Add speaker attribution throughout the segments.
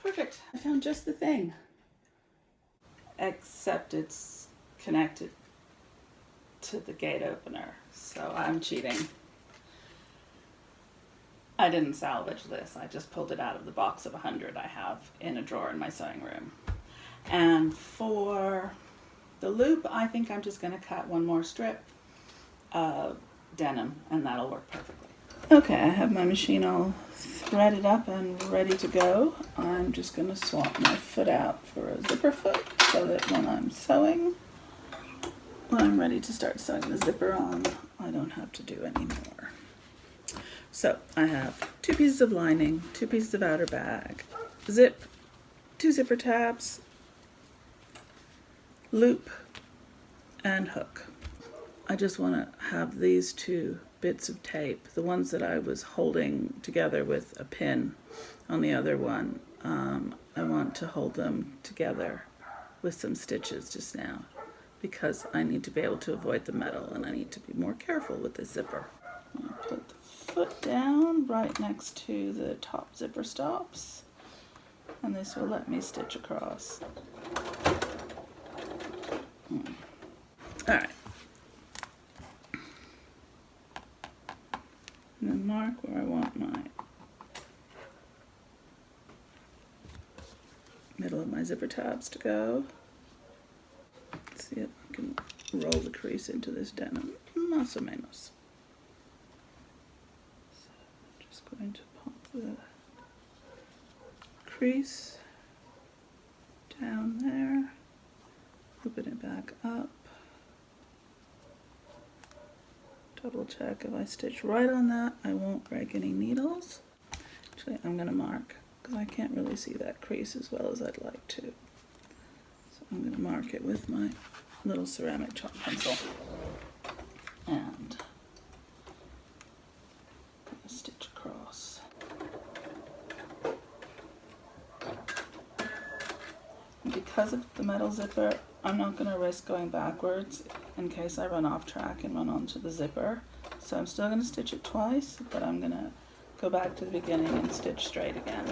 Speaker 1: Perfect. I found just the thing. Except it's connected to the gate opener, so I'm cheating. I didn't salvage this. I just pulled it out of the box of 100 I have in a drawer in my sewing room. And for the loop, I think I'm just going to cut one more strip of denim, and that'll work perfectly. Okay, I have my machine all threaded up and ready to go. I'm just going to swap my foot out for a zipper foot so that when I'm sewing, when I'm ready to start sewing the zipper on, I don't have to do any more. So I have 2 pieces of lining, 2 pieces of outer bag, zip, 2 zipper tabs, loop, and hook. I just want to have these 2 bits of tape, the ones that I was holding together with a pin on the other one. I want to hold them together with some stitches just now because I need to be able to avoid the metal and I need to be more careful with the zipper. I'll put the foot down right next to the top zipper stops, and this will let me stitch across. Alright. And then mark where I want my middle of my zipper tabs to go. See if I can roll the crease into this denim. Más o menos. So I'm just going to pop the crease down there, looping it back up. Double check if I stitch right on that, I won't break any needles. Actually, I'm going to mark because I can't really see that crease as well as I'd like to. So I'm going to mark it with my little ceramic chalk pencil. And I'm going to stitch across. And because of the metal zipper, I'm not going to risk going backwards in case I run off track and run onto the zipper. So I'm still going to stitch it twice, but I'm going to go back to the beginning and stitch straight again.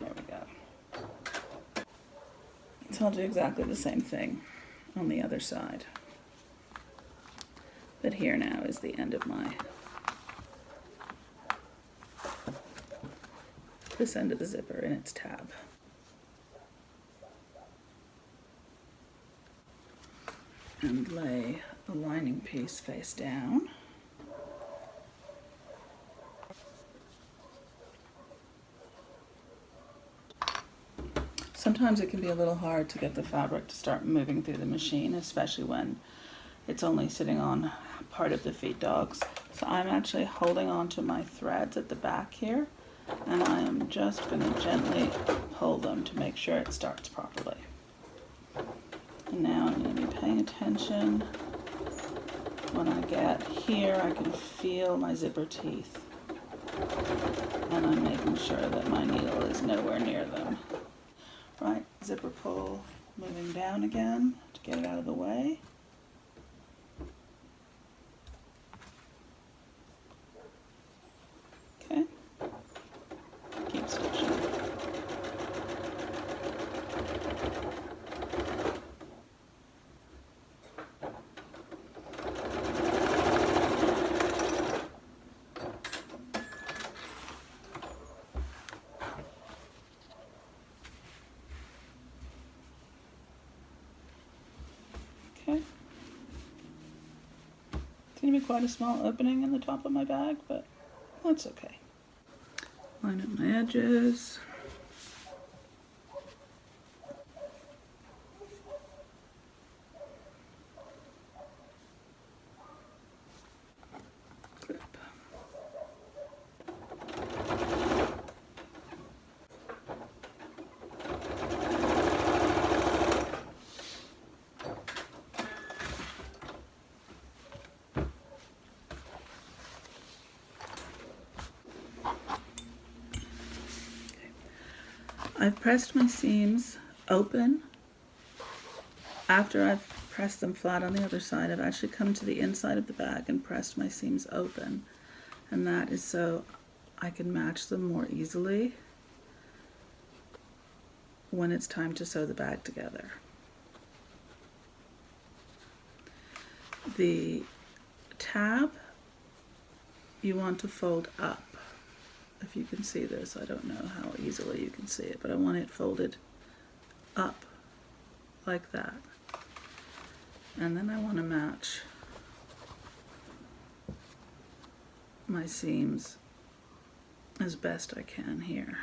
Speaker 1: There we go. So I'll do exactly the same thing on the other side. But here now is the end of this end of the zipper in its tab. And lay the lining piece face down. Sometimes it can be a little hard to get the fabric to start moving through the machine, especially when it's only sitting on part of the feed dogs. So I'm actually holding on to my threads at the back here, and I am just going to gently pull them to make sure it starts properly. And now I'm going to be paying attention. When I get here, I can feel my zipper teeth. And I'm making sure that my needle is nowhere near them. Right, zipper pull, moving down again to get it out of the way. Okay, keep stitching. Okay. It's going to be quite a small opening in the top of my bag, but that's okay. Line up my edges. Clip. I've pressed my seams open. After I've pressed them flat on the other side, I've actually come to the inside of the bag and pressed my seams open. And that is so I can match them more easily when it's time to sew the bag together. The tab you want to fold up. If you can see this, I don't know how easily you can see it, but I want it folded up like that. And then I want to match my seams as best I can here.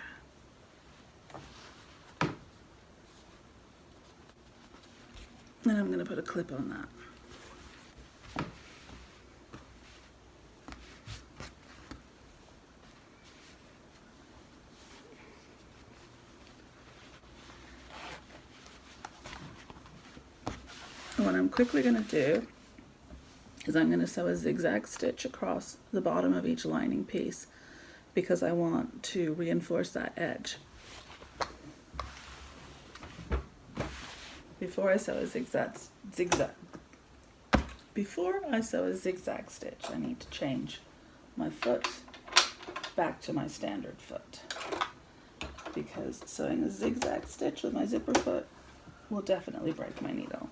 Speaker 1: And I'm going to put a clip on that. What I'm quickly going to do is I'm going to sew a zigzag stitch across the bottom of each lining piece because I want to reinforce that edge. Before I sew a zigzag stitch, I need to change my foot back to my standard foot, because sewing a zigzag stitch with my zipper foot will definitely break my needle.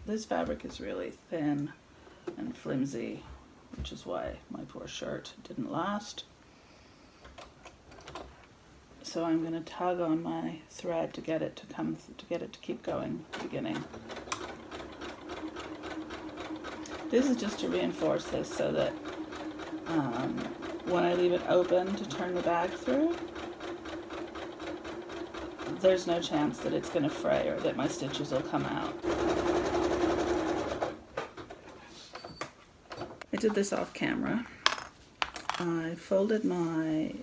Speaker 1: This fabric is really thin and flimsy, which is why my poor shirt didn't last. So I'm going to tug on my thread to get it to keep going at the beginning. This is just to reinforce this so that when I leave it open to turn the bag through, there's no chance that it's going to fray or that my stitches will come out. I did this off camera. I folded my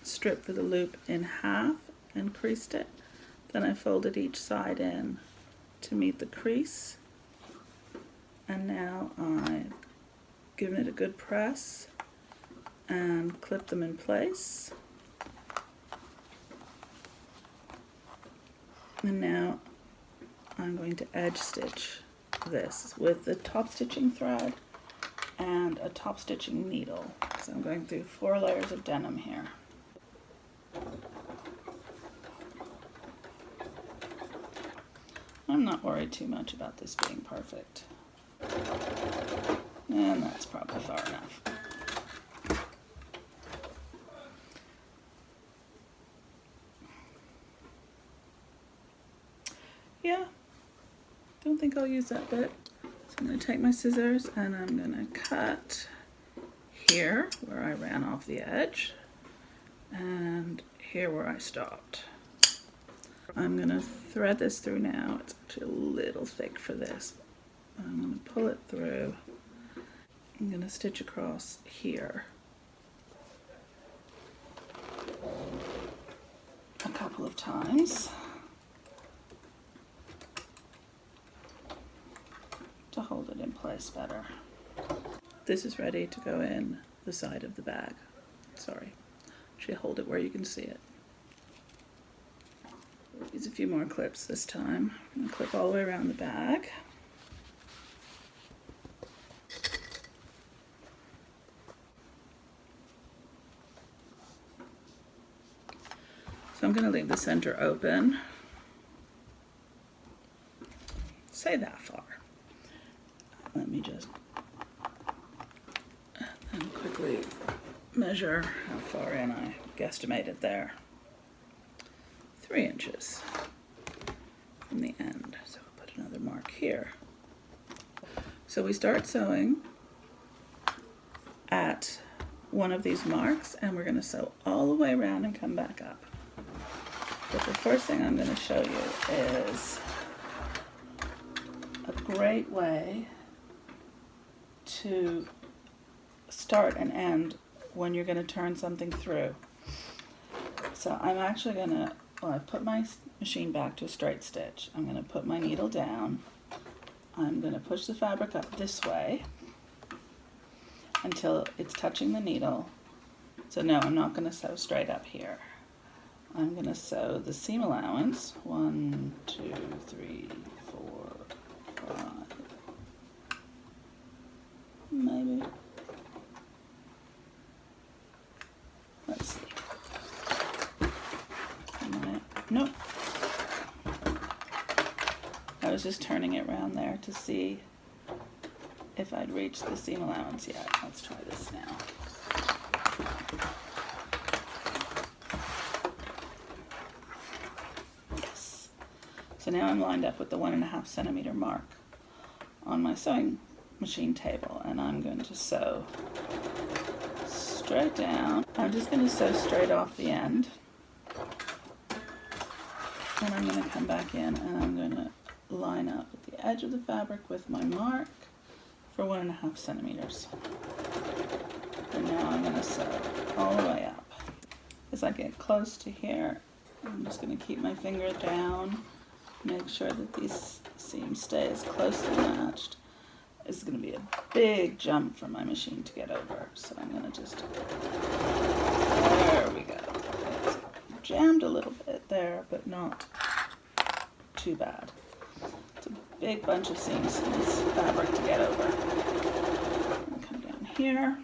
Speaker 1: strip for the loop in half and creased it. Then I folded each side in to meet the crease. And now I've given it a good press and clipped them in place. And now I'm going to edge stitch this with the top stitching thread and a top stitching needle. So I'm going through 4 layers of denim here. I'm not worried too much about this being perfect. And that's probably far enough. Yeah, don't think I'll use that bit. So I'm going to take my scissors and I'm going to cut here where I ran off the edge and here where I stopped. I'm going to thread this through now. It's actually a little thick for this. I'm going to pull it through. I'm going to stitch across here a couple of times to hold it in place better. This is ready to go in the side of the bag. Sorry, actually hold it where you can see it. Use a few more clips this time. I'm going to clip all the way around the bag. So I'm going to leave the center open. Say that far. Let me just and quickly measure how far in I guesstimated there. 3 inches from the end. So I'll put another mark here. So we start sewing at one of these marks and we're going to sew all the way around and come back up. But the first thing I'm going to show you is a great way to start and end when you're going to turn something through. So I'm actually going to, well, I've put my machine back to a straight stitch. I'm going to put my needle down. I'm going to push the fabric up this way until it's touching the needle. So no, I'm not going to sew straight up here. I'm going to sew the seam allowance, 1, 2, 3, 4, 5, maybe. Let's see. Nope. was just turning it around there to see if I'd reached the seam allowance yet. Let's try this now. Yes. So now I'm lined up with the 1.5 centimeter mark on my sewing machine table, and I'm going to sew straight down. I'm just going to sew straight off the end, and I'm going to come back in and I'm going to line up at the edge of the fabric with my mark for 1.5 centimeters. And now I'm going to sew all the way up. As I get close to here, I'm just going to keep my finger down, make sure that these seams stay as closely matched. It's going to be a big jump for my machine to get over, so I'm going to just, there we go. It's jammed a little bit there, but not too bad. It's a big bunch of seams in this fabric to get over. I'm going to come down here.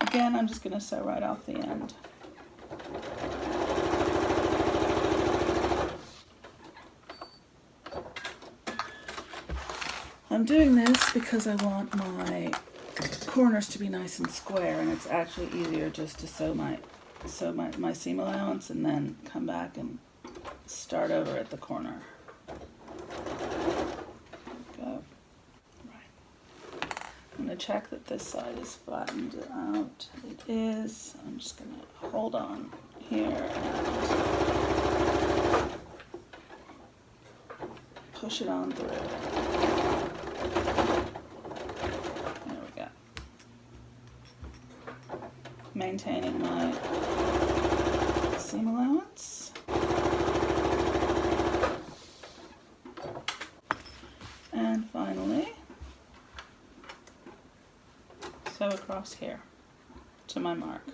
Speaker 1: Again, I'm just going to sew right off the end. I'm doing this because I want my corners to be nice and square, and it's actually easier just to sew my seam allowance and then come back and start over at the corner. Go. Right. I'm going to check that this side is flattened out. It is. I'm just going to hold on here and push it on through. There we go. Maintaining my seam allowance. And finally, sew across here to my mark.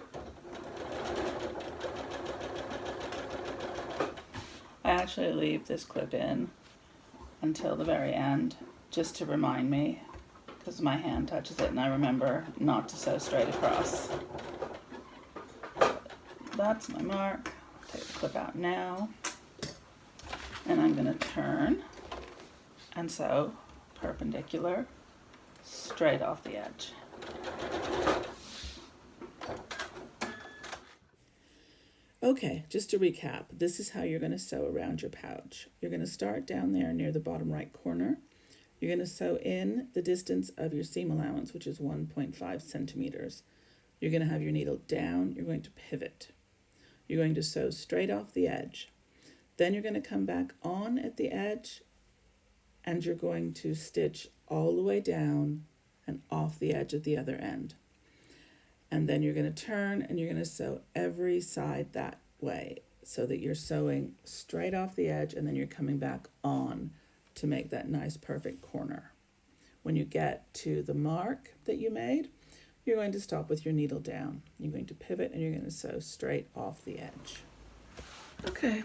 Speaker 1: I actually leave this clip in until the very end, just to remind me, because my hand touches it and I remember not to sew straight across. That's my mark. Take the clip out now, and I'm going to turn and sew perpendicular straight off the edge. Okay, just to recap, this is how you're going to sew around your pouch. You're going to start down there near the bottom right corner. You're going to sew in the distance of your seam allowance, which is 1.5 centimeters. You're going to have your needle down. You're going to pivot. You're going to sew straight off the edge. Then you're going to come back on at the edge, and you're going to stitch all the way down and off the edge at the other end. And then you're going to turn and you're going to sew every side that way so that you're sewing straight off the edge, and then you're coming back on to make that nice perfect corner. When you get to the mark that you made, you're going to stop with your needle down. You're going to pivot and you're going to sew straight off the edge. Okay,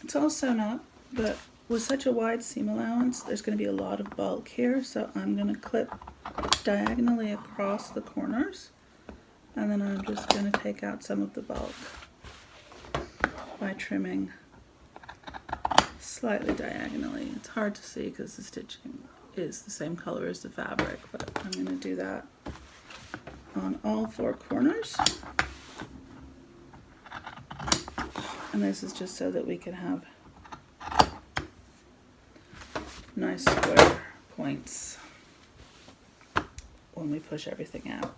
Speaker 1: it's all sewn up, but with such a wide seam allowance, there's going to be a lot of bulk here, so I'm going to clip diagonally across the corners. And then I'm just going to take out some of the bulk by trimming slightly diagonally. It's hard to see because the stitching is the same color as the fabric, but I'm going to do that on all 4 corners. And this is just so that we can have nice square points when we push everything out.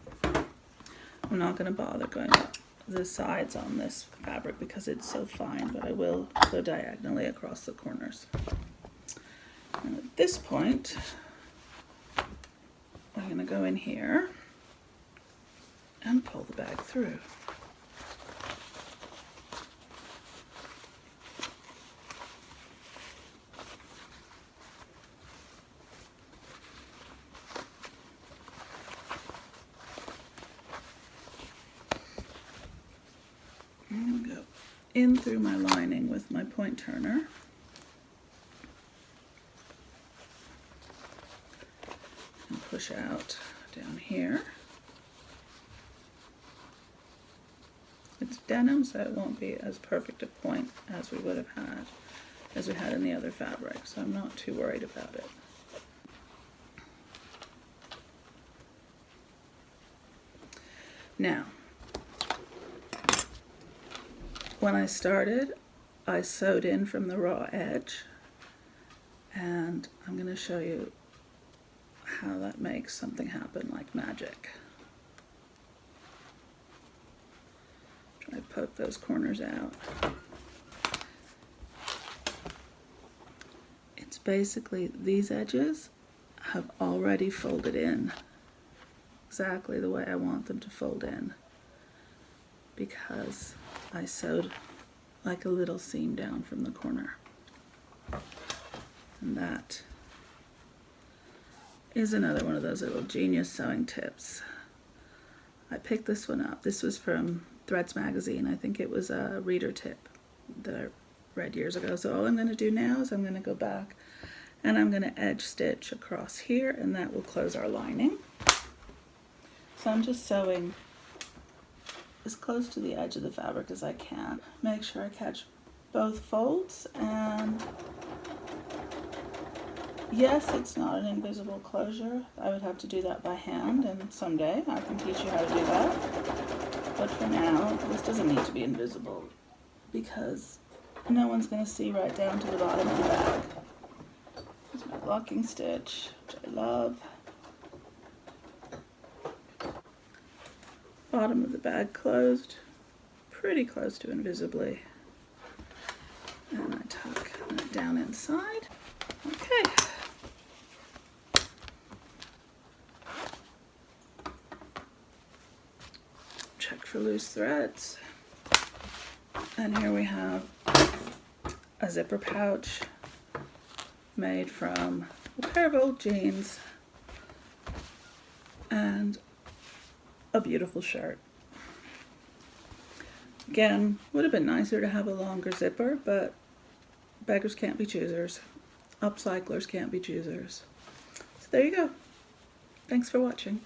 Speaker 1: I'm not going to bother going up the sides on this fabric because it's so fine, but I will go diagonally across the corners. And at this point, I'm going to go in here and pull the bag through. I'm going to go in through my lining with my point turner. And push out down here. It's denim, so it won't be as perfect a point as we would have had, as we had in the other fabric, so I'm not too worried about it. Now, when I started, I sewed in from the raw edge, and I'm going to show you how that makes something happen like magic. Try to poke those corners out. It's basically, these edges have already folded in exactly the way I want them to fold in, because I sewed like a little seam down from the corner. And that is another one of those little genius sewing tips. I picked this one up. This was from Threads magazine. I think it was a reader tip that I read years ago. So all I'm going to do now is I'm going to go back and I'm going to edge stitch across here, and that will close our lining. So I'm just sewing as close to the edge of the fabric as I can. Make sure I catch both folds, and yes, it's not an invisible closure. I would have to do that by hand, and someday I can teach you how to do that. But for now, this doesn't need to be invisible because no one's going to see right down to the bottom of the bag. Here's my locking stitch, which I love. Bottom of the bag closed, pretty close to invisibly. And I tuck that down inside. Okay. Check for loose threads. And here we have a zipper pouch made from a pair of old jeans and a beautiful shirt. Again, would have been nicer to have a longer zipper, but beggars can't be choosers. Upcyclers can't be choosers. So there you go. Thanks for watching.